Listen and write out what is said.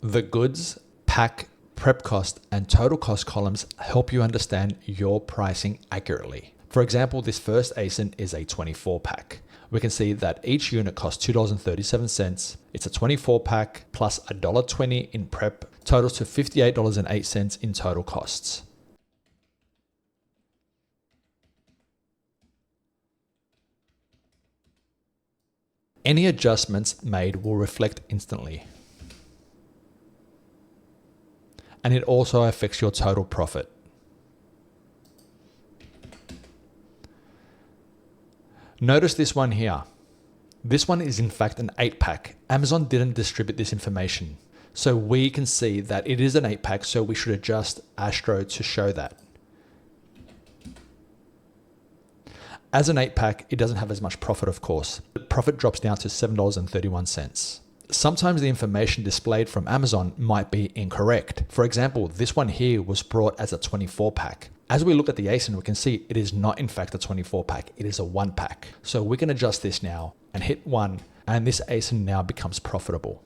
The goods, pack, prep cost, and total cost columns help you understand your pricing accurately. For example, this first ASIN is a 24 pack. We can see that each unit costs $2.37. It's a 24 pack plus $1.20 in prep, totals to $58.08 in total costs. Any adjustments made will reflect instantly. And it also affects your total profit. Notice this one here. This one is in fact an 8-pack. Amazon didn't distribute this information. So we can see that it is an 8-pack, so we should adjust Astro to show that. As an 8-pack, it doesn't have as much profit, of course. The profit drops down to $7.31. Sometimes the information displayed from Amazon might be incorrect. For example, this one here was brought as a 24 pack. As we look at the ASIN, we can see it is not in fact a 24 pack, it is a 1-pack. So we can adjust this now and hit 1, and this ASIN now becomes profitable.